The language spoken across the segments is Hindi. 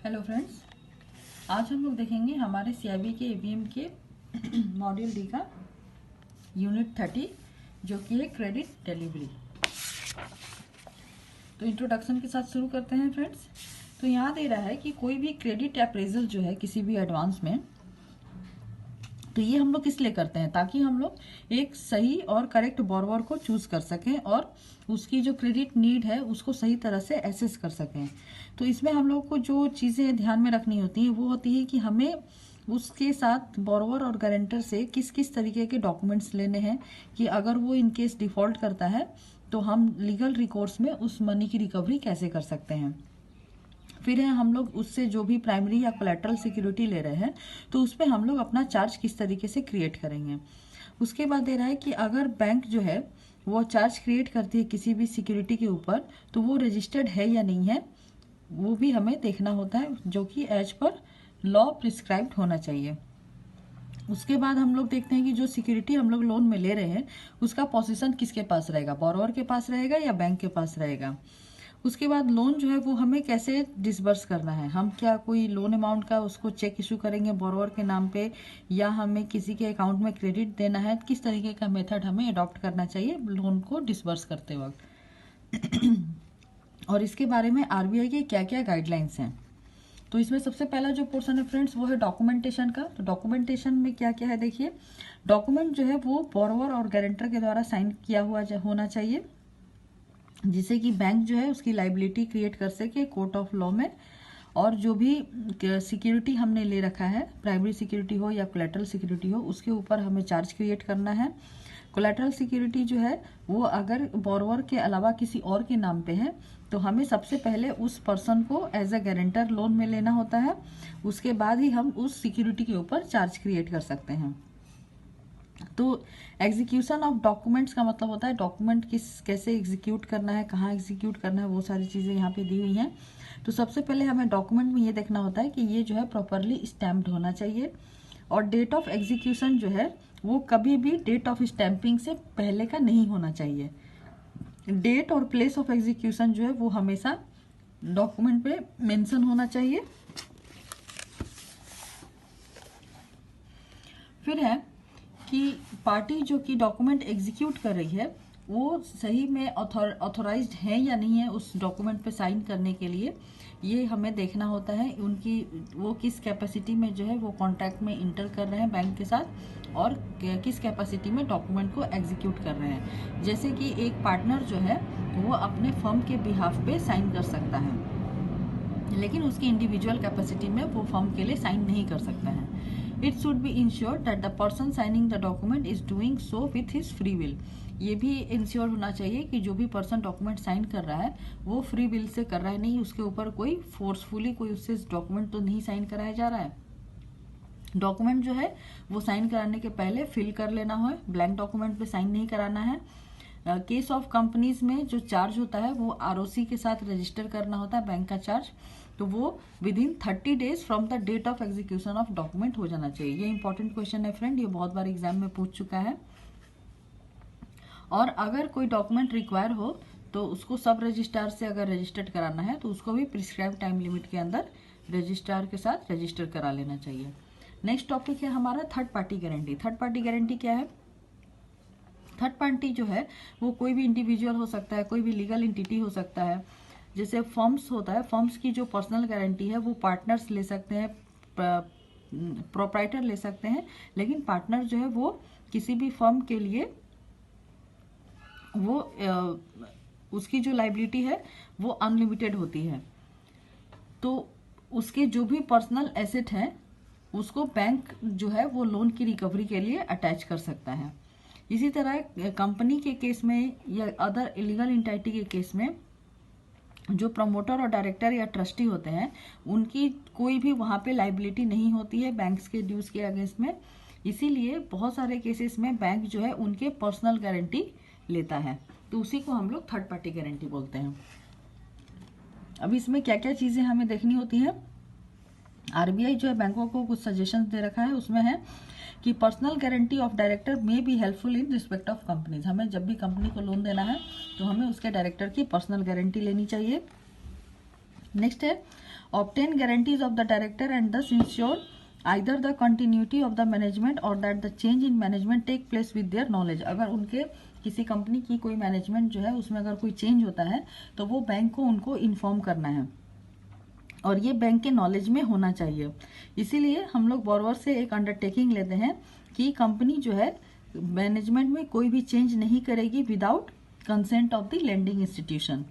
हेलो फ्रेंड्स, आज हम लोग देखेंगे हमारे सीआईबी के एबीएम के मॉड्यूल डी का यूनिट 30 जो कि है क्रेडिट डिलीवरी। तो इंट्रोडक्शन के साथ शुरू करते हैं फ्रेंड्स। तो यहाँ दे रहा है कि कोई भी क्रेडिट अप्रेजल जो है किसी भी एडवांस में, तो ये हम लोग किस लिए करते हैं, ताकि हम लोग एक सही और करेक्ट बोरोवर को चूज कर सकें और उसकी जो क्रेडिट नीड है उसको सही तरह से एसेस कर सकें। तो इसमें हम लोग को जो चीज़ें ध्यान में रखनी होती हैं वो होती है कि हमें उसके साथ बोरोवर और गारंटर से किस किस तरीके के डॉक्यूमेंट्स लेने हैं कि अगर वो इन केस डिफॉल्ट करता है तो हम लीगल रिकोर्स में उस मनी की रिकवरी कैसे कर सकते हैं। फिर है हम लोग उससे जो भी प्राइमरी या कोलैटरल सिक्योरिटी ले रहे हैं तो उस पर हम लोग अपना चार्ज किस तरीके से क्रिएट करेंगे। उसके बाद दे रहा है कि अगर बैंक जो है वो चार्ज क्रिएट करती है किसी भी सिक्योरिटी के ऊपर तो वो रजिस्टर्ड है या नहीं है, वो भी हमें देखना होता है, जो कि एज पर लॉ प्रिस्क्राइब्ड होना चाहिए। उसके बाद हम लोग देखते हैं कि जो सिक्योरिटी हम लोग लोन में ले रहे हैं उसका पोजीशन किसके पास रहेगा, बोरोवर के पास रहेगा या बैंक के पास रहेगा। उसके बाद लोन जो है वो हमें कैसे डिसबर्स करना है, हम क्या कोई लोन अमाउंट का उसको चेक इशू करेंगे बोरोवर के नाम पे या हमें किसी के अकाउंट में क्रेडिट देना है, किस तरीके का मेथड हमें अडॉप्ट करना चाहिए लोन को डिसबर्स करते वक्त। और इसके बारे में आरबीआई के क्या क्या गाइडलाइंस हैं। तो इसमें सबसे पहला जो पोर्शन है फ्रेंड्स वो है डॉक्यूमेंटेशन का। तो डॉक्यूमेंटेशन में क्या क्या है देखिए, डॉक्यूमेंट जो है वो बोरोवर और गारंटर के द्वारा साइन किया हुआ होना चाहिए, जिससे कि बैंक जो है उसकी लाइबिलिटी क्रिएट कर सके कोर्ट ऑफ लॉ में। और जो भी सिक्योरिटी हमने ले रखा है, प्राइमरी सिक्योरिटी हो या कोलैटरल सिक्योरिटी हो, उसके ऊपर हमें चार्ज क्रिएट करना है। कोलैटरल सिक्योरिटी जो है वो अगर बोरोवर के अलावा किसी और के नाम पे है तो हमें सबसे पहले उस पर्सन को एज अ गारंटर लोन में लेना होता है, उसके बाद ही हम उस सिक्योरिटी के ऊपर चार्ज क्रिएट कर सकते हैं। तो एग्जीक्यूशन ऑफ डॉक्यूमेंट्स का मतलब होता है डॉक्यूमेंट कैसे एग्जीक्यूट करना है, कहाँ एग्जीक्यूट करना है, वो सारी चीज़ें यहाँ पे दी हुई हैं। तो सबसे पहले हमें डॉक्यूमेंट में ये देखना होता है कि ये जो है प्रॉपरली स्टैम्प्ड होना चाहिए, और डेट ऑफ एग्जीक्यूशन जो है वो कभी भी डेट ऑफ स्टैंपिंग से पहले का नहीं होना चाहिए। डेट और प्लेस ऑफ एग्जीक्यूशन जो है वो हमेशा डॉक्यूमेंट पे मेंशन होना चाहिए। फिर है कि पार्टी जो कि डॉक्यूमेंट एग्जीक्यूट कर रही है वो सही में ऑथोराइज्ड है या नहीं है उस डॉक्यूमेंट पे साइन करने के लिए, ये हमें देखना होता है। उनकी वो किस कैपेसिटी में जो है वो कॉन्ट्रैक्ट में इंटर कर रहे हैं बैंक के साथ और किस कैपेसिटी में डॉक्यूमेंट को एग्जीक्यूट कर रहे हैं। जैसे कि एक पार्टनर जो है वो अपने फर्म के बिहाफ पे साइन कर सकता है, लेकिन उसकी इंडिविजुअल कैपेसिटी में वो फर्म के लिए साइन नहीं कर सकता है। It should be ensured that the person signing the document is doing so with his free will. ये भी इंश्योर होना चाहिए कि जो भी पर्सन डॉक्यूमेंट साइन कर रहा है वो फ्री विल से कर रहा है, नहीं उसके ऊपर कोई फोर्सफुली कोई उससे डॉक्यूमेंट तो नहीं साइन कराया जा रहा है। डॉक्यूमेंट जो है वो साइन कराने के पहले फिल कर लेना है, ब्लैंक डॉक्यूमेंट पे साइन नहीं कराना है। केस ऑफ कंपनीज में जो चार्ज होता है वो आरओसी के साथ रजिस्टर करना होता है बैंक का चार्ज, तो वो within 30 days from the date of execution of document हो जाना चाहिए। ये इंपॉर्टेंट क्वेश्चन है फ्रेंड, ये बहुत बार एग्जाम में पूछ चुका है। और अगर कोई डॉक्यूमेंट रिक्वायर हो तो उसको सब रजिस्ट्रार से अगर रजिस्टर्ड कराना है तो उसको भी प्रिस्क्राइब टाइम लिमिट के अंदर रजिस्ट्रार के साथ रजिस्टर करा लेना चाहिए। नेक्स्ट टॉपिक है हमारा third party guarantee. Third party guarantee क्या है? थर्ड पार्टी जो है वो कोई भी इंडिविजुअल हो सकता है, कोई भी लीगल एंटिटी हो सकता है। जैसे फर्म्स होता है, फर्म्स की जो पर्सनल गारंटी है वो पार्टनर्स ले सकते हैं, प्रोप्राइटर ले सकते हैं, लेकिन पार्टनर जो है वो किसी भी फर्म के लिए वो उसकी जो लाइबिलिटी है वो अनलिमिटेड होती है। तो उसके जो भी पर्सनल एसेट हैं उसको बैंक जो है वो लोन की रिकवरी के लिए अटैच कर सकता है। इसी तरह कंपनी के केस में या अदर इलीगल एंटिटी के केस में जो प्रमोटर और डायरेक्टर या ट्रस्टी होते हैं उनकी कोई भी वहाँ पे लाइबिलिटी नहीं होती है बैंक्स के ड्यूज के अगेंस्ट में। इसीलिए बहुत सारे केसेस में बैंक जो है उनके पर्सनल गारंटी लेता है, तो उसी को हम लोग थर्ड पार्टी गारंटी बोलते हैं। अब इसमें क्या क्या चीज़ें हमें देखनी होती है, आरबीआई जो है बैंकों को कुछ सजेशंस दे रखा है। उसमें है कि पर्सनल गारंटी ऑफ डायरेक्टर में be helpful in respect of companies. हमें जब भी कंपनी को लोन देना है तो हमें उसके डायरेक्टर की पर्सनल गारंटी लेनी चाहिए। नेक्स्ट है obtain guarantees of the director and thus ensure either the continuity of the management और that the change in management take place with their knowledge. अगर उनके किसी कंपनी की कोई मैनेजमेंट जो है उसमें अगर कोई चेंज होता है तो वो बैंक को उनको इन्फॉर्म करना है और ये बैंक के नॉलेज में होना चाहिए। इसीलिए हम लोग बोरोवर से एक अंडरटेकिंग लेते हैं कि कंपनी जो है मैनेजमेंट में कोई भी चेंज नहीं करेगी without consent of the lending institution.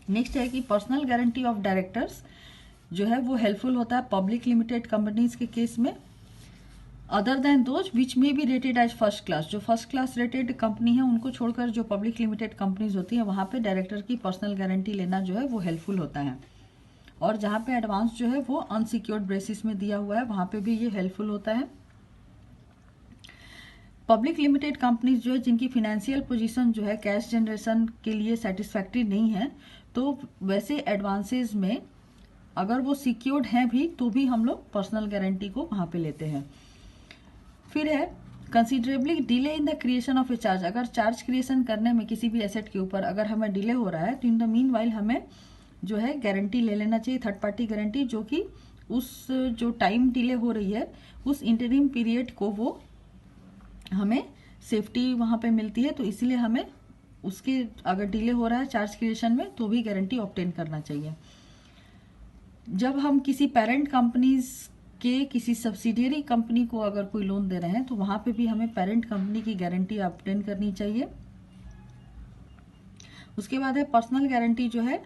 Next है कि पर्सनल गारंटी ऑफ डायरेक्टर्स जो है वो हेल्पफुल होता है पब्लिक लिमिटेड कंपनीज के केस में, अदर देन दोज विच में B rated as first class. जो फर्स्ट क्लास रेटेड कंपनी है उनको छोड़कर जो पब्लिक लिमिटेड कंपनीज होती है वहां पे डायरेक्टर की पर्सनल गारंटी लेना जो है वो हेल्पफुल होता है। और जहां पे एडवांस जो है वो अनसिक्योर्ड बेसिस में दिया हुआ है वहां पे भी ये हेल्पफुल होता है। पब्लिक लिमिटेड कंपनीज जो है जिनकी फाइनेंशियल पोजीशन जो है कैश जनरेशन के लिए सेटिस्फैक्ट्री नहीं है, तो वैसे एडवांसेस में अगर वो सिक्योर्ड हैं भी तो भी हम लोग पर्सनल गारंटी को वहां पे लेते हैं। फिर है considerably delay in the creation of A charge. अगर चार्ज क्रिएशन करने में किसी भी एसेट के ऊपर अगर हमें डिले हो रहा है तो इन द मीन वाइल हमें जो है गारंटी ले लेना चाहिए, थर्ड पार्टी गारंटी, जो कि उस जो टाइम डिले हो रही है उस इंटरिम पीरियड को वो हमें सेफ्टी वहां पे मिलती है। तो इसलिए हमें उसके अगर डिले हो रहा है चार्ज क्रिएशन में तो भी गारंटी ऑब्टेन करना चाहिए। जब हम किसी पेरेंट कंपनीज के किसी सब्सिडियरी कंपनी को अगर कोई लोन दे रहे हैं तो वहां पे भी हमें पेरेंट कंपनी की गारंटी ऑब्टेन करनी चाहिए। उसके बाद है पर्सनल गारंटी जो है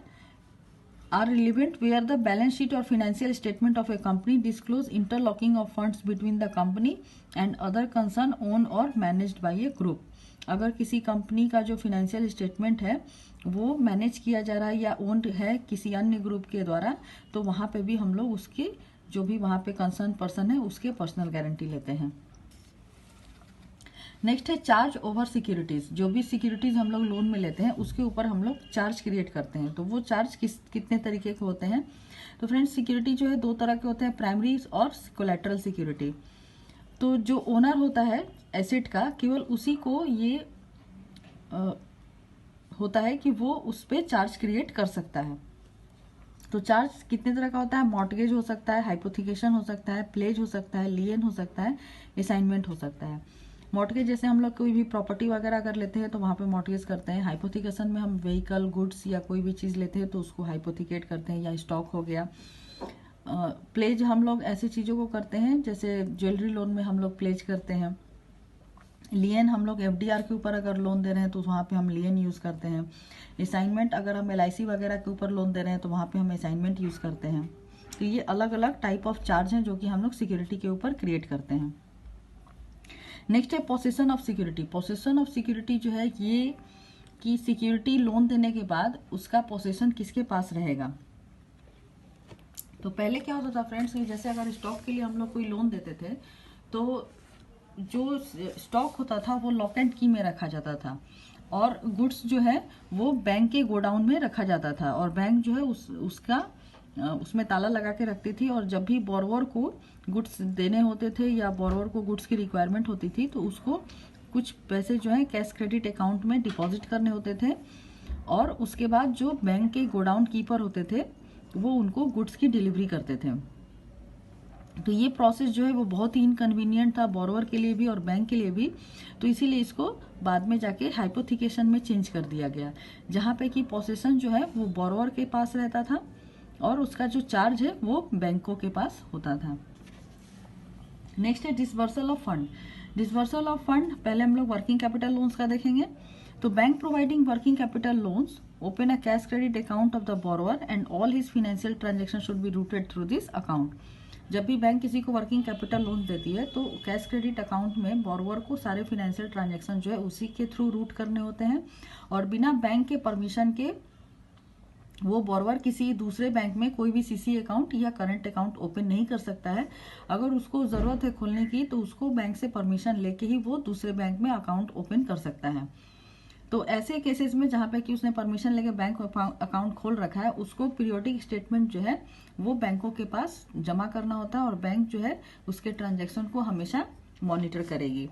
are relevant where the balance sheet और financial statement of a company disclose interlocking of funds between the company and other concern owned और मैनेज्ड बाय ए ग्रुप। अगर किसी कंपनी का जो फाइनेंशियल स्टेटमेंट है वो मैनेज किया जा रहा है या ओन्ड है किसी अन्य ग्रुप के द्वारा तो वहां पे भी हम लोग उसके जो भी वहां पे कंसर्न पर्सन है उसके पर्सनल गारंटी लेते हैं। नेक्स्ट है चार्ज ओवर सिक्योरिटीज। जो भी सिक्योरिटीज हम लोग लोन में लेते हैं उसके ऊपर हम लोग चार्ज क्रिएट करते हैं। तो वो चार्ज कितने तरीके के होते हैं? तो फ्रेंड्स सिक्योरिटी जो है दो तरह के होते हैं, प्राइमरी और कोलैटरल सिक्योरिटी। तो जो ओनर होता है एसेट का केवल उसी को ये होता है कि वो उस पर चार्ज क्रिएट कर सकता है। तो चार्ज कितने तरह का होता है? मॉर्टगेज हो सकता है, हाइपोथिकेशन हो सकता है, प्लेज हो सकता है, लियन हो सकता है, असाइनमेंट हो सकता है। मॉर्टगेज जैसे हम लोग कोई भी प्रॉपर्टी वगैरह अगर लेते हैं तो वहां पे मॉर्टगेज करते हैं। हाइपोथिकेशन में हम व्हीकल, गुड्स या कोई भी चीज लेते हैं तो उसको हाइपोथिकेट करते हैं, या स्टॉक हो गया। प्लेज हम लोग ऐसी चीजों को करते हैं जैसे ज्वेलरी लोन में हम लोग प्लेज करते हैं। लियन हम लोग एफडीआर के ऊपर अगर लोन दे रहे हैं तो वहां पे हम लियन यूज करते हैं। असाइनमेंट अगर हम एलआईसी वगैरह के ऊपर लोन दे रहे हैं तो वहां पे हम असाइनमेंट यूज करते हैं। तो ये अलग अलग टाइप ऑफ चार्ज हैं जो कि हम लोग सिक्योरिटी के ऊपर क्रिएट करते हैं। नेक्स्ट है possession of security. Possession of security जो है ये कि सिक्योरिटी लोन देने के बाद उसका पोसेशन किसके पास रहेगा। तो पहले क्या होता था फ्रेंड्स, जैसे अगर स्टॉक के लिए हम लोग कोई लोन देते थे तो जो स्टॉक होता था वो लॉक एंड की में रखा जाता था और गुड्स जो है वो बैंक के गोडाउन में रखा जाता था और बैंक जो है उसमें ताला लगा के रखती थी। और जब भी बोरोवर को गुड्स देने होते थे या बोरोवर को गुड्स की रिक्वायरमेंट होती थी तो उसको कुछ पैसे जो है कैश क्रेडिट अकाउंट में डिपॉजिट करने होते थे और उसके बाद जो बैंक के गोडाउन कीपर होते थे वो उनको गुड्स की डिलीवरी करते थे। तो ये प्रोसेस जो है वो बहुत ही इनकन्वीनियंट था बोरोवर के लिए भी और बैंक के लिए भी। तो इसीलिए इसको बाद में जाके हाइपोथिकेशन में चेंज कर दिया गया, जहां पे कि पोसेशन जो है वो बोरोवर के पास रहता था और उसका जो चार्ज है वो बैंकों के पास होता था। नेक्स्ट है disbursal of fund. Disbursal of fund पहले हम लोग वर्किंग कैपिटल लोन्स का देखेंगे। तो bank providing working capital loans open a cash credit account of the borrower and all his financial transaction should be rooted through this account. जब भी बैंक किसी को वर्किंग कैपिटल लोन देती है तो कैश क्रेडिट अकाउंट में बोरोवर को सारे फाइनेंशियल ट्रांजैक्शन जो है उसी के थ्रू रूट करने होते हैं और बिना बैंक के परमिशन के वो बोरोवर किसी दूसरे बैंक में कोई भी सीसी अकाउंट या करंट अकाउंट ओपन नहीं कर सकता है। अगर उसको जरूरत है खोलने की तो उसको बैंक से परमिशन लेके ही वो दूसरे बैंक में अकाउंट ओपन कर सकता है। तो ऐसे केसेस में जहां पे कि उसने परमिशन लेके बैंक अकाउंट खोल रखा है उसको पीरियोडिक स्टेटमेंट जो है वो बैंकों के पास जमा करना होता है और बैंक जो है उसके ट्रांजैक्शन को हमेशा मॉनिटर करेगी।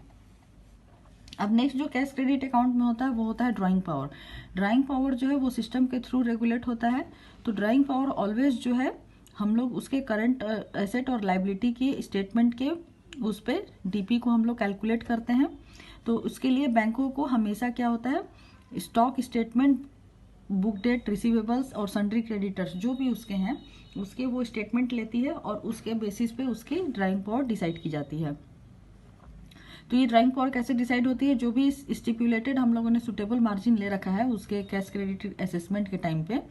अब नेक्स्ट जो कैश क्रेडिट अकाउंट में होता है वो होता है ड्राइंग पावर। ड्राइंग पावर जो है वो सिस्टम के थ्रू रेगुलेट होता है। तो ड्राइंग पावर ऑलवेज जो है हम लोग उसके करंट एसेट और लाइबिलिटी की स्टेटमेंट के उस पर डीपी को हम लोग कैलकुलेट करते हैं। तो उसके लिए बैंकों को हमेशा क्या होता है, stock statement, book debt, receivables और सन्ड्री क्रेडिटर्स जो भी उसके हैं उसके वो स्टेटमेंट लेती है और उसके बेसिस पे उसकी ड्राइंग पावर डिसाइड की जाती है। तो ये ड्राइंग पावर कैसे डिसाइड होती है, जो भी स्टिपुलेटेड हम लोगों ने सुटेबल मार्जिन ले रखा है उसके कैश क्रेडिट असेसमेंट के टाइम पे,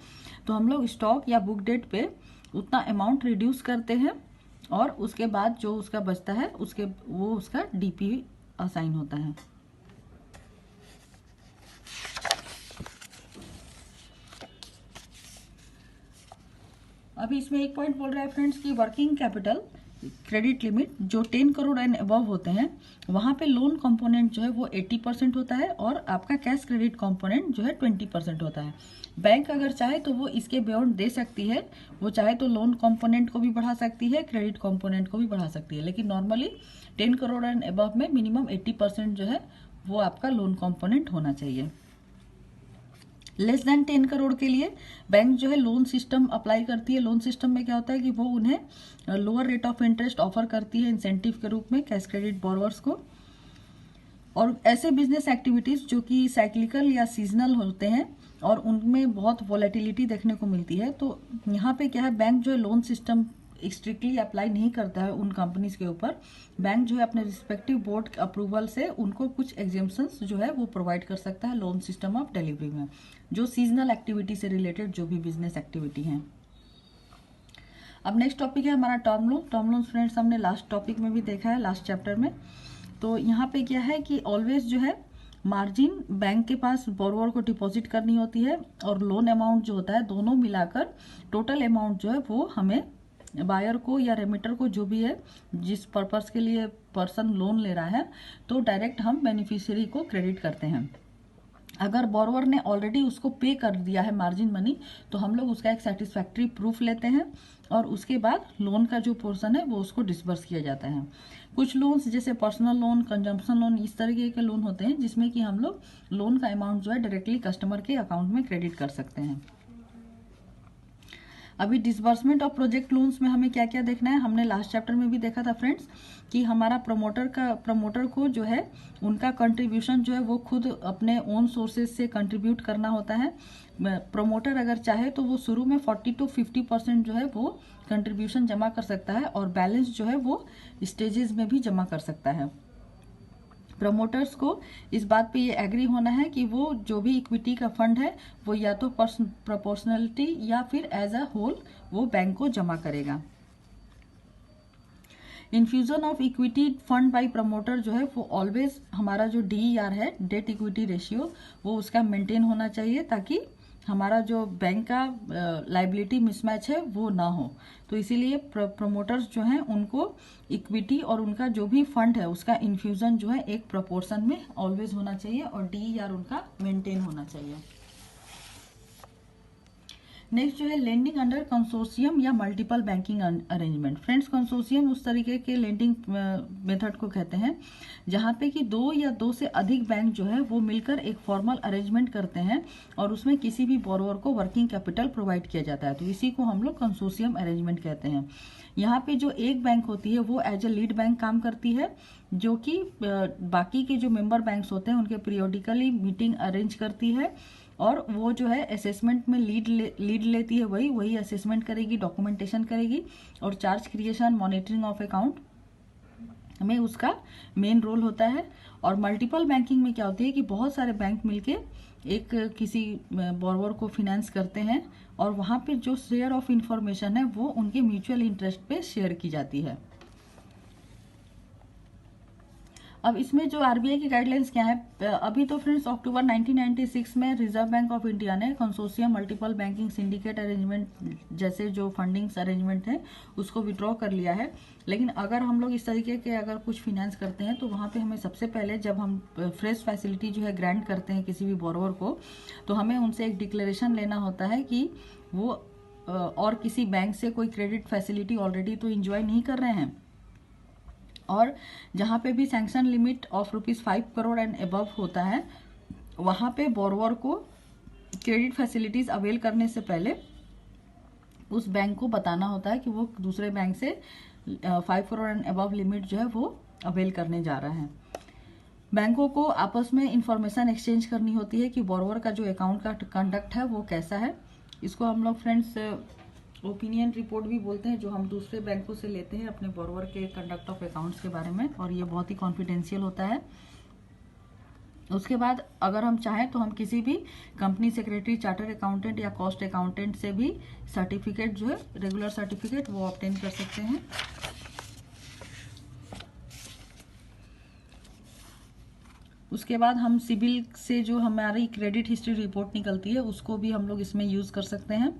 तो हम लोग स्टॉक या बुक डेट पे उतना अमाउंट रिड्यूस करते हैं और उसके बाद जो उसका बचता है वो उसका डीपी असाइन होता है। अभी इसमें एक पॉइंट बोल रहा है फ्रेंड्स कि वर्किंग कैपिटल क्रेडिट लिमिट जो 10 करोड़ एंड अबव होते हैं वहां पे लोन कंपोनेंट जो है वो 80% होता है और आपका कैश क्रेडिट कंपोनेंट जो है 20% होता है। बैंक अगर चाहे तो वो इसके बियॉन्ड दे सकती है, वो चाहे तो लोन कंपोनेंट को भी बढ़ा सकती है, क्रेडिट कंपोनेंट को भी बढ़ा सकती है, लेकिन नॉर्मली 10 करोड़ एंड अबव में मिनिमम 80% जो है वो आपका लोन कंपोनेंट होना चाहिए। लेस देन 10 करोड़ के लिए बैंक जो है लोन सिस्टम अप्लाई करती है। लोन सिस्टम में क्या होता है कि वो उन्हें lower rate of interest offer करती है इंसेंटिव के रूप में कैश क्रेडिट बोरोवर्स को। और ऐसे बिजनेस एक्टिविटीज जो कि साइक्लिकल या सीजनल होते हैं और उनमें बहुत वॉलेटिलिटी देखने को मिलती है, तो यहाँ पे क्या है, बैंक जो है लोन सिस्टम स्ट्रिक्टली अप्लाई नहीं करता है उन कंपनीज के ऊपर। बैंक जो है अपने रिस्पेक्टिव बोर्ड अप्रूवल से उनको कुछ एग्जेम्पशंस जो है वो प्रोवाइड कर सकता है लोन सिस्टम ऑफ डिलीवरी में, जो सीजनल एक्टिविटी से रिलेटेड जो भी बिजनेस एक्टिविटी है। अब नेक्स्ट टॉपिक है हमारा term loan. Term loan friends हमने लास्ट टॉपिक में भी देखा है, लास्ट चैप्टर में। तो यहाँ पे क्या है कि ऑलवेज जो है मार्जिन बैंक के पास बोरोवर को डिपॉजिट करनी होती है और लोन अमाउंट जो होता है दोनों मिलाकर टोटल अमाउंट जो है वो हमें बायर को या रेमिटर को, जो भी है जिस पर्पस के लिए पर्सन लोन ले रहा है, तो डायरेक्ट हम बेनिफिशियरी को क्रेडिट करते हैं। अगर बोरोवर ने ऑलरेडी उसको पे कर दिया है मार्जिन मनी, तो हम लोग उसका एक सेटिस्फैक्ट्री प्रूफ लेते हैं और उसके बाद लोन का जो पोर्शन है वो उसको डिसबर्स किया जाता है। कुछ लोन्स जैसे पर्सनल लोन, कंजम्पशन लोन, इस तरीके के लोन होते हैं जिसमें कि हम लोग लोन का अमाउंट जो है डायरेक्टली कस्टमर के अकाउंट में क्रेडिट कर सकते हैं। अभी डिसबर्समेंट ऑफ प्रोजेक्ट लोन्स में हमें क्या क्या देखना है, हमने लास्ट चैप्टर में भी देखा था फ्रेंड्स कि हमारा प्रमोटर को जो है उनका कंट्रीब्यूशन जो है वो खुद अपने ओन सोर्सेज से कंट्रीब्यूट करना होता है। प्रमोटर अगर चाहे तो वो शुरू में 40 to 50% जो है वो कंट्रीब्यूशन जमा कर सकता है और बैलेंस जो है वो स्टेजेस में भी जमा कर सकता है। प्रमोटर्स को इस बात पे ये एग्री होना है कि वो जो भी इक्विटी का फंड है वो या तो प्रोपोर्शनलिटी या फिर एज अ होल वो बैंक को जमा करेगा। Infusion of equity fund by promoter जो है वो ऑलवेज हमारा जो DER है, डेट इक्विटी रेशियो, वो उसका मेंटेन होना चाहिए ताकि हमारा जो बैंक का लाइबिलिटी मिसमैच है वो ना हो। तो इसीलिए प्रमोटर्स जो हैं उनको इक्विटी और उनका जो भी फंड है उसका इन्फ्यूजन जो है एक प्रोपोर्शन में ऑलवेज होना चाहिए और DER उनका मेंटेन होना चाहिए। नेक्स्ट जो है लेंडिंग अंडर कंसोर्शियम या multiple banking arrangement. Friends, consortium उस तरीके के लेंडिंग मेथड को कहते हैं जहां पे कि 2 या 2 से अधिक बैंक जो है वो मिलकर एक फॉर्मल अरेंजमेंट करते हैं और उसमें किसी भी बोरोवर को वर्किंग कैपिटल प्रोवाइड किया जाता है। तो इसी को हम लोग कंसोर्शियम अरेंजमेंट कहते हैं। यहाँ पे जो एक बैंक होती है वो एज ए लीड बैंक काम करती है, जो कि बाकी के जो मेंबर बैंक्स होते हैं उनके पीरियोडिकली मीटिंग अरेंज करती है और वो जो है असेसमेंट में लीड लेती है, वही असेसमेंट करेगी, डॉक्यूमेंटेशन करेगी और charge creation, monitoring of account में उसका मेन रोल होता है। और मल्टीपल बैंकिंग में क्या होती है कि बहुत सारे बैंक मिलके एक किसी बोरोवर को फिनेंस करते हैं और वहाँ पे जो शेयर ऑफ इंफॉर्मेशन है वो उनके म्यूचुअल इंटरेस्ट पे शेयर की जाती है। अब इसमें जो RBI की गाइडलाइंस क्या है, अभी तो फ्रेंड्स अक्टूबर 1996 में रिजर्व बैंक ऑफ इंडिया ने consortium multiple banking syndicate arrangement जैसे जो फंडिंग्स अरेंजमेंट है उसको विड्रॉ कर लिया है। लेकिन अगर हम लोग इस तरीके के अगर कुछ फिनेंस करते हैं तो वहाँ पे हमें सबसे पहले जब हम फ्रेश फैसिलिटी जो है ग्रांट करते हैं किसी भी बोरोवर को, तो हमें उनसे एक डिक्लेरेशन लेना होता है कि वो और किसी बैंक से कोई क्रेडिट फैसिलिटी ऑलरेडी तो इंजॉय नहीं कर रहे हैं और जहाँ पे भी sanction limit of ₹5 crore and above होता है, वहाँ पे बोरोवर को क्रेडिट फैसिलिटीज अवेल करने से पहले उस बैंक को बताना होता है कि वो दूसरे बैंक से 5 करोड़ एंड अबव लिमिट जो है वो अवेल करने जा रहा है। बैंकों को आपस में इंफॉर्मेशन एक्सचेंज करनी होती है कि बोरोवर का जो अकाउंट का कंडक्ट है वो कैसा है। इसको हम लोग फ्रेंड्स ओपिनियन रिपोर्ट भी बोलते हैं, जो हम दूसरे बैंकों से लेते हैं अपने बोरोवर के कंडक्ट ऑफ अकाउंट्स के बारे में, और ये बहुत ही कॉन्फिडेंशियल होता है। उसके बाद अगर हम चाहें तो हम किसी भी कंपनी सेक्रेटरी, चार्टर अकाउंटेंट या कॉस्ट अकाउंटेंट से भी सर्टिफिकेट जो है, रेगुलर सर्टिफिकेट, वो ऑब्टेन कर सकते हैं। उसके बाद हम सिबिल से जो हमारी क्रेडिट हिस्ट्री रिपोर्ट निकलती है उसको भी हम लोग इसमें यूज कर सकते हैं।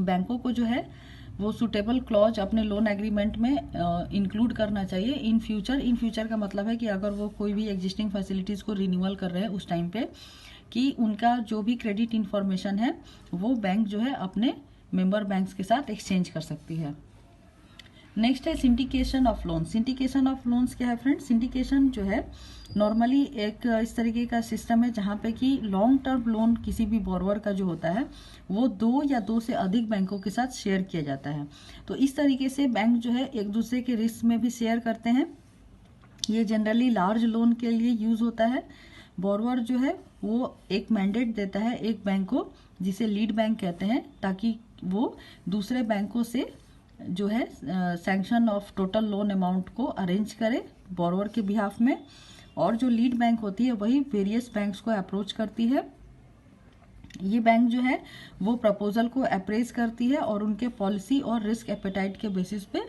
बैंकों को जो है वो सुटेबल क्लॉज अपने लोन एग्रीमेंट में इंक्लूड करना चाहिए इन फ्यूचर का मतलब है कि अगर वो कोई भी एग्जिस्टिंग फैसिलिटीज को रिन्यूअल कर रहे हैं उस टाइम पे, कि उनका जो भी क्रेडिट इंफॉर्मेशन है वो बैंक जो है अपने मेंबर बैंक्स के साथ एक्सचेंज कर सकती है। नेक्स्ट है syndication of loan. Syndication of loans क्या है फ्रेंड्स? सिंडिकेशन जो है नॉर्मली एक इस तरीके का सिस्टम है जहाँ पे कि लॉन्ग टर्म लोन किसी भी बोरोवर का जो होता है वो 2 या 2 से अधिक बैंकों के साथ शेयर किया जाता है। तो इस तरीके से बैंक जो है एक दूसरे के रिस्क में भी शेयर करते हैं। ये जनरली लार्ज लोन के लिए यूज होता है। बोरोवर जो है वो एक मैंडेट देता है एक बैंक को, जिसे लीड बैंक कहते हैं, ताकि वो दूसरे बैंकों से जो है sanction of total loan amount को अरेंज करे बोरोवर के बिहाफ में। और जो लीड बैंक होती है वही वेरियस बैंक्स को अप्रोच करती है। ये बैंक जो है वो प्रपोजल को अप्रेज करती है और उनके पॉलिसी और रिस्क एपेटाइट के बेसिस पे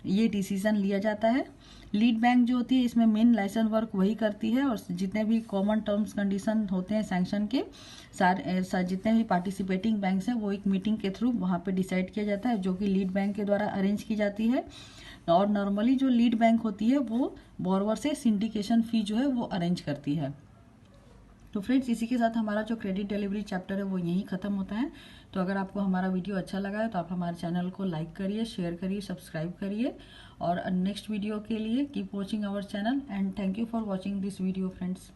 ये डिसीजन लिया जाता है। लीड बैंक जो होती है इसमें मेन लाइसेंस वर्क वही करती है, और जितने भी कॉमन टर्म्स कंडीशन होते हैं सैंक्शन के, सारे जितने भी पार्टिसिपेटिंग बैंक्स हैं वो एक मीटिंग के थ्रू वहाँ पे डिसाइड किया जाता है, जो कि लीड बैंक के द्वारा अरेंज की जाती है। और नॉर्मली जो लीड बैंक होती है वो बोरोवर से सिंडिकेशन फी जो है वो अरेंज करती है। तो फ्रेंड्स, इसी के साथ हमारा जो क्रेडिट डिलीवरी चैप्टर है वो यहीं खत्म होता है। तो अगर आपको हमारा वीडियो अच्छा लगा है तो आप हमारे चैनल को लाइक करिए, शेयर करिए, सब्सक्राइब करिए, और नेक्स्ट वीडियो के लिए keep watching our channel and thank you for watching this video friends.